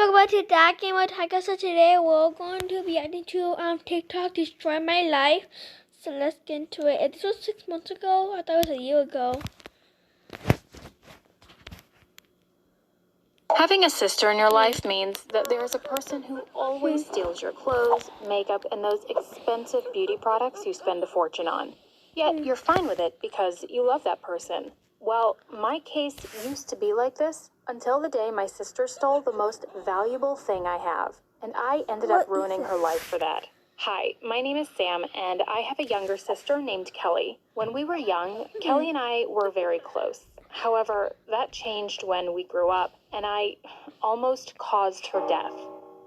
welcome back to That Game with Tiger. So today we're going to be adding to TikTok Destroy My Life. So let's get into it. This was 6 months ago. I thought it was a year ago. Having a sister in your life means that there is a person who always steals your clothes, makeup, and those expensive beauty products you spend a fortune on. Yet you're fine with it because you love that person. Well, my case used to be like this until the day my sister stole the most valuable thing I have, and I ended up ruining her life for that. Hi, my name is Sam, and I have a younger sister named Kelly. When we were young, Kelly and I were very close. However, that changed when we grew up, and I almost caused her death.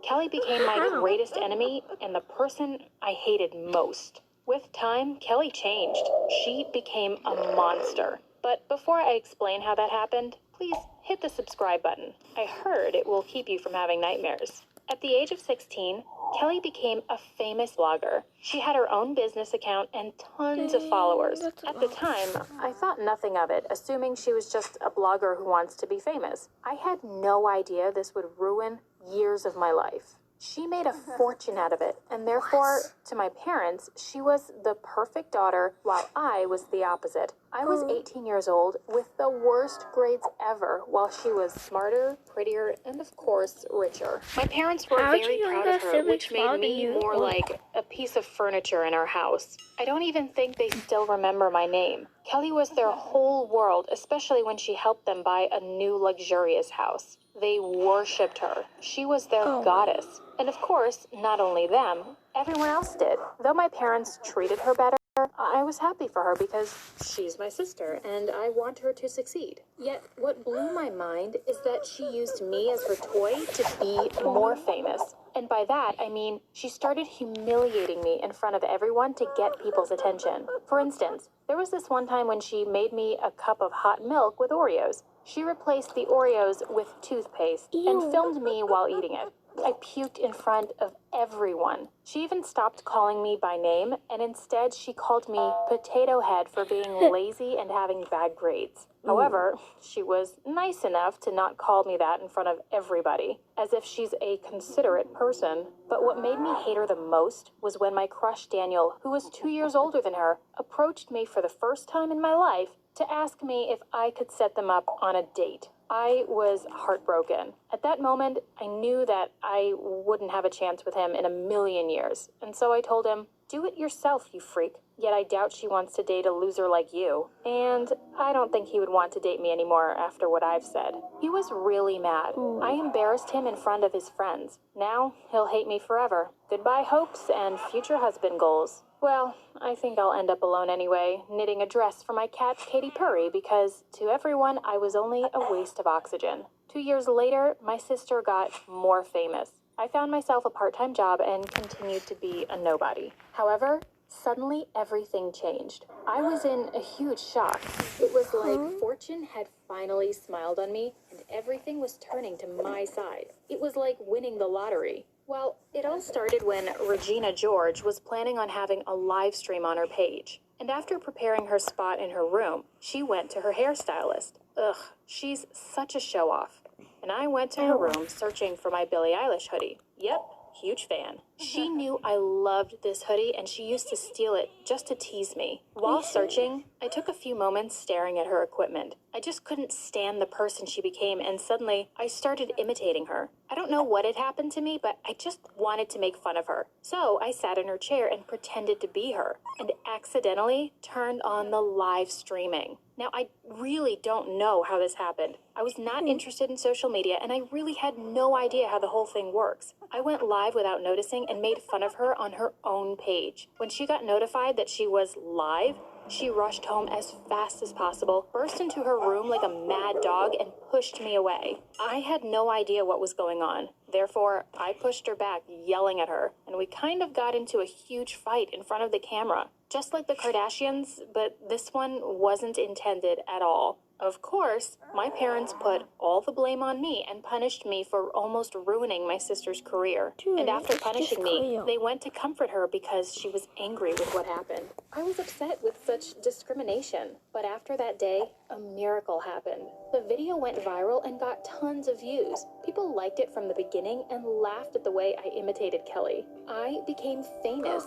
Kelly became my greatest enemy and the person I hated most. With time, Kelly changed. She became a monster. But before I explain how that happened, please hit the subscribe button. I heard it will keep you from having nightmares. At the age of 16, Kelly became a famous blogger. She had her own business account and tons of followers. At the time, I thought nothing of it, assuming she was just a blogger who wants to be famous. I had no idea this would ruin years of my life. She made a fortune out of it, and therefore, to my parents, she was the perfect daughter, while I was the opposite. I was 18 years old with the worst grades ever, while she was smarter, prettier, and of course, richer. My parents were very proud of her, which made me more like a piece of furniture in our house. I don't even think they still remember my name. Kelly was their whole world, especially when she helped them buy a new luxurious house. They worshipped her. She was their goddess. And of course, not only them, everyone else did. Though my parents treated her better, I was happy for her because she's my sister and I want her to succeed. Yet, what blew my mind is that she used me as her toy to be more famous. And by that, I mean she started humiliating me in front of everyone to get people's attention. For instance, there was this one time when she made me a cup of hot milk with Oreos. She replaced the Oreos with toothpaste and filmed me while eating it. I puked in front of everyone. She even stopped calling me by name, and instead she called me Potato Head for being lazy and having bad grades. However, she was nice enough to not call me that in front of everybody, as if she's a considerate person. But what made me hate her the most was when my crush Daniel, who was 2 years older than her, approached me for the first time in my life to ask me if I could set them up on a date. I was heartbroken. At that moment, I knew that I wouldn't have a chance with him in a million years. And so I told him, "Do it yourself, you freak. Yet I doubt she wants to date a loser like you. And I don't think he would want to date me anymore after what I've said." He was really mad. I embarrassed him in front of his friends. Now he'll hate me forever. Goodbye hopes and future husband goals. Well, I think I'll end up alone anyway, knitting a dress for my cat Katy Perry, because to everyone I was only a waste of oxygen. 2 years later, my sister got more famous. I found myself a part-time job and continued to be a nobody. However, suddenly everything changed. I was in a huge shock. It was like fortune had finally smiled on me and everything was turning to my side. It was like winning the lottery. Well, it all started when Regina George was planning on having a live stream on her page. And after preparing her spot in her room, she went to her hairstylist. Ugh, she's such a show-off. And I went to her room searching for my Billie Eilish hoodie. Yep, huge fan. She knew I loved this hoodie and she used to steal it just to tease me. While searching, I took a few moments staring at her equipment. I just couldn't stand the person she became, and suddenly I started imitating her. I don't know what had happened to me, but I just wanted to make fun of her. So I sat in her chair and pretended to be her, and accidentally turned on the live streaming. Now, I really don't know how this happened. I was not interested in social media, and I really had no idea how the whole thing works. I went live without noticing and made fun of her on her own page. When she got notified that she was live, she rushed home as fast as possible, burst into her room like a mad dog, and pushed me away. I had no idea what was going on. Therefore, I pushed her back, yelling at her, and we kind of got into a huge fight in front of the camera. Just like the Kardashians, but this one wasn't intended at all. Of course, my parents put all the blame on me and punished me for almost ruining my sister's career. And after punishing me, they went to comfort her because she was angry with what happened. I was upset with such discrimination, but after that day, a miracle happened. The video went viral and got tons of views. People liked it from the beginning and laughed at the way I imitated Kelly. I became famous.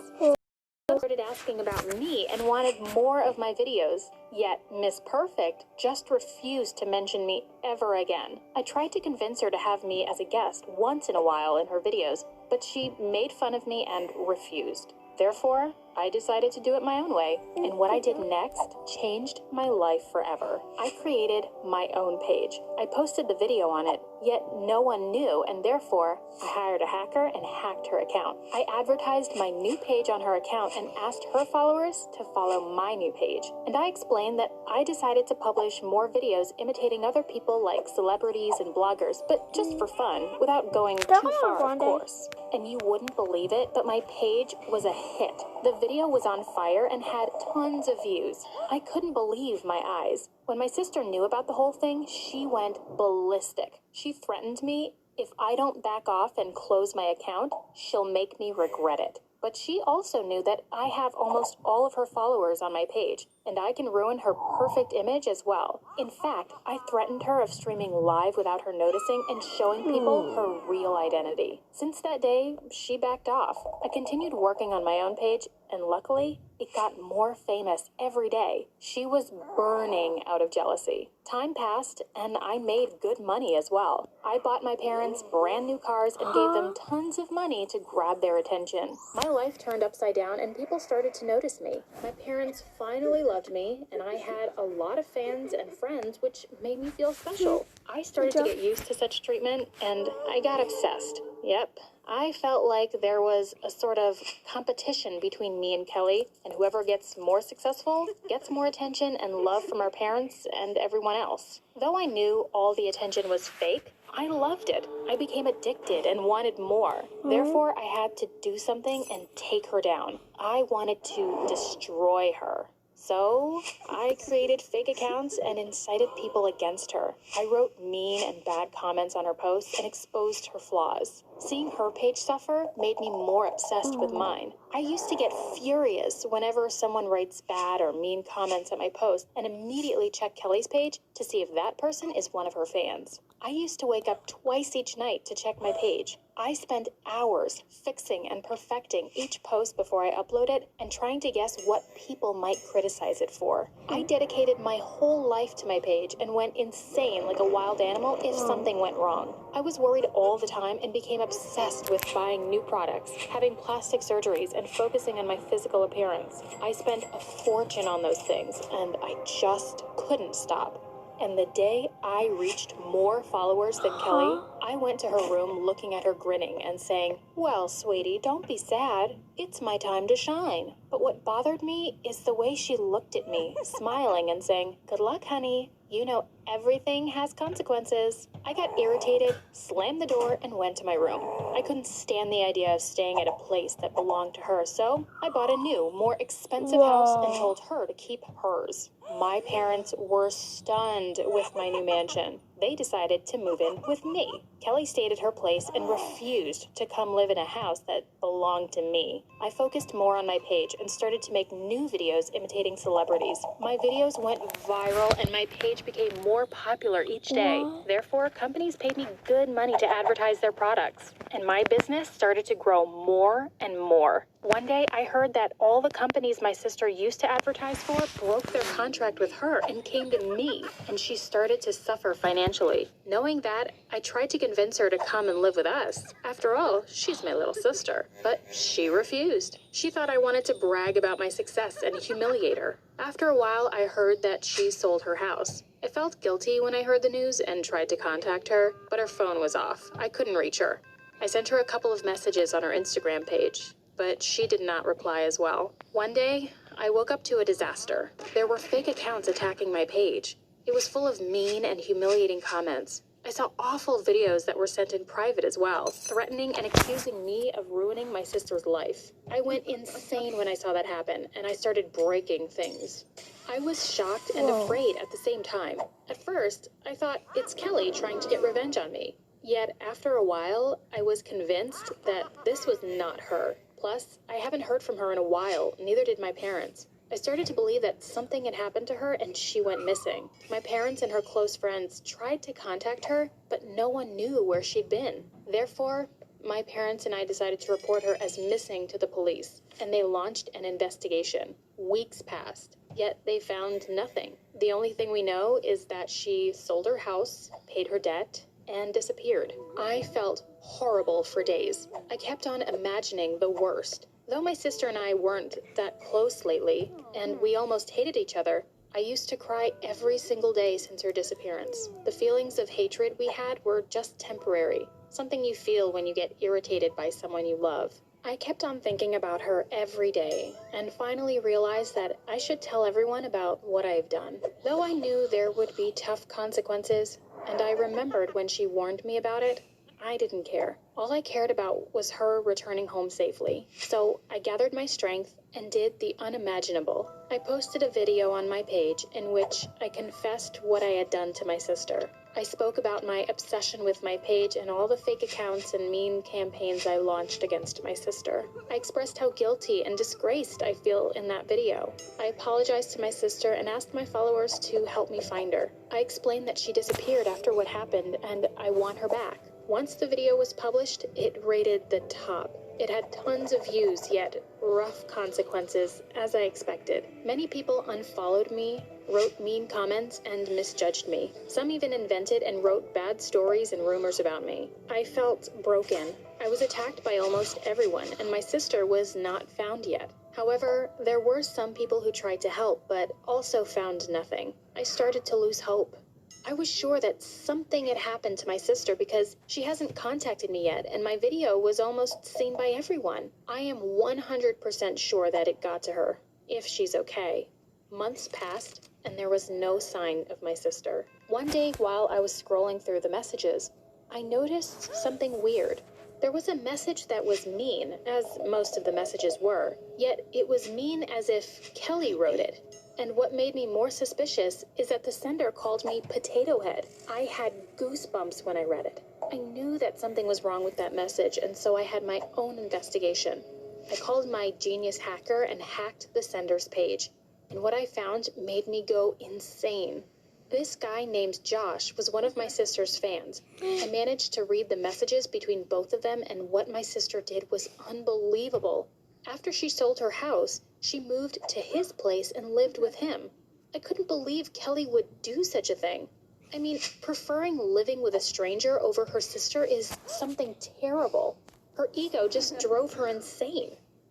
Started asking about me and wanted more of my videos. Yet Miss Perfect just refused to mention me ever again. I tried to convince her to have me as a guest once in a while in her videos, but she made fun of me and refused. Therefore, I decided to do it my own way, and what I did next changed my life forever. I created my own page. I posted the video on it, yet no one knew, and therefore, I hired a hacker and hacked her account. I advertised my new page on her account and asked her followers to follow my new page. And I explained that I decided to publish more videos imitating other people like celebrities and bloggers, but just for fun, without going too far, of course. And you wouldn't believe it, but my page was a hit. The video was on fire and had tons of views. I couldn't believe my eyes. When my sister knew about the whole thing, she went ballistic. She threatened me, if I don't back off and close my account, she'll make me regret it. But she also knew that I have almost all of her followers on my page, and I can ruin her perfect image as well. In fact, I threatened her of streaming live without her noticing and showing people her real identity. Since that day, she backed off. I continued working on my own page, and luckily, it got more famous every day. She was burning out of jealousy. Time passed, and I made good money as well. I bought my parents brand new cars and gave them tons of money to grab their attention. My life turned upside down, and people started to notice me. My parents finally loved me, and I had a lot of fans and friends, which made me feel special. I started to get used to such treatment, and I got obsessed. Yep. I felt like there was a sort of competition between me and Kelly, and whoever gets more successful gets more attention and love from our parents and everyone else. Though I knew all the attention was fake, I loved it. I became addicted and wanted more. Therefore, I had to do something and take her down. I wanted to destroy her. So, I created fake accounts and incited people against her. I wrote mean and bad comments on her posts and exposed her flaws. Seeing her page suffer made me more obsessed with mine. I used to get furious whenever someone writes bad or mean comments on my post and immediately check Kelly's page to see if that person is one of her fans. I used to wake up twice each night to check my page. I spent hours fixing and perfecting each post before I upload it and trying to guess what people might criticize it for. I dedicated my whole life to my page and went insane like a wild animal if something went wrong. I was worried all the time and became obsessed with buying new products, having plastic surgeries, and focusing on my physical appearance. I spent a fortune on those things, and I just couldn't stop. And the day I reached more followers than Kelly, I went to her room looking at her grinning and saying, "Well, sweetie, don't be sad. It's my time to shine." But what bothered me is the way she looked at me, smiling and saying, "Good luck, honey. You know everything has consequences." I got irritated, slammed the door, and went to my room. I couldn't stand the idea of staying at a place that belonged to her, so I bought a new, more expensive house and told her to keep hers. My parents were stunned with my new mansion. They decided to move in with me. Kelly stayed at her place and refused to come live in a house that belonged to me. I focused more on my page and started to make new videos imitating celebrities. My videos went viral and my page became more popular each day. Therefore, companies paid me good money to advertise their products. And my business started to grow more and more. One day, I heard that all the companies my sister used to advertise for broke their contract with her and came to me, and she started to suffer financially. Knowing that, I tried to convince her to come and live with us. After all, she's my little sister. But she refused. She thought I wanted to brag about my success and humiliate her. After a while, I heard that she sold her house. I felt guilty when I heard the news and tried to contact her, but her phone was off. I couldn't reach her. I sent her a couple of messages on her Instagram page, but she did not reply as well. One day, I woke up to a disaster. There were fake accounts attacking my page. It was full of mean and humiliating comments. I saw awful videos that were sent in private as well, threatening and accusing me of ruining my sister's life. I went insane when I saw that happen, and I started breaking things. I was shocked and afraid at the same time. At first, I thought it's Kelly trying to get revenge on me. Yet, after a while, I was convinced that this was not her. Plus, I haven't heard from her in a while, neither did my parents. I started to believe that something had happened to her and she went missing. My parents and her close friends tried to contact her, but no one knew where she'd been. Therefore, my parents and I decided to report her as missing to the police, and they launched an investigation. Weeks passed, yet they found nothing. The only thing we know is that she sold her house, paid her debt, and disappeared. I felt horrible for days. I kept on imagining the worst. Though my sister and I weren't that close lately, and we almost hated each other, I used to cry every single day since her disappearance. The feelings of hatred we had were just temporary, something you feel when you get irritated by someone you love. I kept on thinking about her every day, and finally realized that I should tell everyone about what I've done. Though I knew there would be tough consequences, and I remembered when she warned me about it, I didn't care. All I cared about was her returning home safely. So I gathered my strength and did the unimaginable. I posted a video on my page in which I confessed what I had done to my sister. I spoke about my obsession with my page and all the fake accounts and mean campaigns I launched against my sister. I expressed how guilty and disgraced I feel in that video. I apologized to my sister and asked my followers to help me find her. I explained that she disappeared after what happened and I want her back. Once the video was published, it rated the top. It had tons of views, yet rough consequences, as I expected. Many people unfollowed me, wrote mean comments, and misjudged me. Some even invented and wrote bad stories and rumors about me. I felt broken. I was attacked by almost everyone, and my sister was not found yet. However, there were some people who tried to help, but also found nothing. I started to lose hope. I was sure that something had happened to my sister because she hasn't contacted me yet, and my video was almost seen by everyone. I am 100% sure that it got to her, if she's okay. Months passed, and there was no sign of my sister. One day, while I was scrolling through the messages, I noticed something weird. There was a message that was mean, as most of the messages were, yet it was mean as if Kelly wrote it. And what made me more suspicious is that the sender called me Potato Head. I had goosebumps when I read it. I knew that something was wrong with that message, and so I had my own investigation. I called my genius hacker and hacked the sender's page. And what I found made me go insane. This guy named Josh was one of my sister's fans. I managed to read the messages between both of them, and what my sister did was unbelievable. After she sold her house, she moved to his place and lived with him. I couldn't believe Kelly would do such a thing. I mean, preferring living with a stranger over her sister is something terrible. Her ego just drove her insane.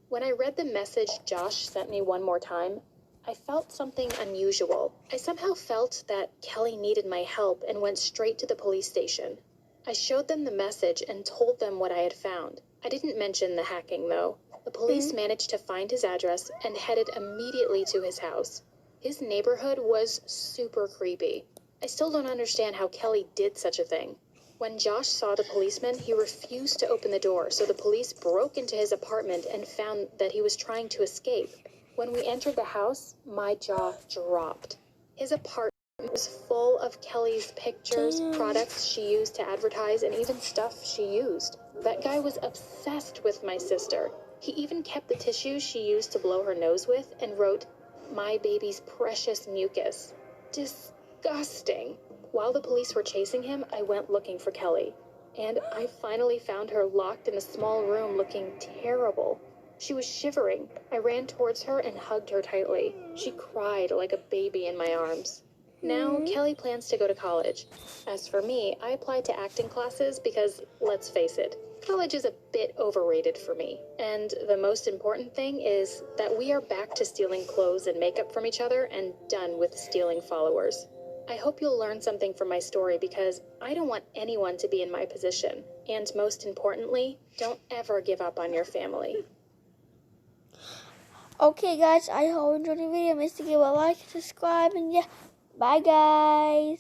When I read the message Josh sent me one more time, I felt something unusual. I somehow felt that Kelly needed my help and went straight to the police station. I showed them the message and told them what I had found. I didn't mention the hacking, though. The police managed to find his address and headed immediately to his house. His neighborhood was super creepy. I still don't understand how Kelly did such a thing. When Josh saw the policeman, he refused to open the door, so the police broke into his apartment and found that he was trying to escape. When we entered the house, my jaw dropped. His apartment was full of Kelly's pictures, products she used to advertise, and even stuff she used. That guy was obsessed with my sister. He even kept the tissues she used to blow her nose with and wrote, "My baby's precious mucus." Disgusting. While the police were chasing him, I went looking for Kelly. And I finally found her locked in a small room looking terrible. She was shivering. I ran towards her and hugged her tightly. She cried like a baby in my arms. Now, Kelly plans to go to college. As for me, I applied to acting classes because, let's face it, college is a bit overrated for me. And the most important thing is that we are back to stealing clothes and makeup from each other and done with stealing followers. I hope you'll learn something from my story because I don't want anyone to be in my position. And most importantly, don't ever give up on your family. Okay, guys, I hope you enjoyed the video. Make sure to give a like, subscribe, and yeah, bye, guys.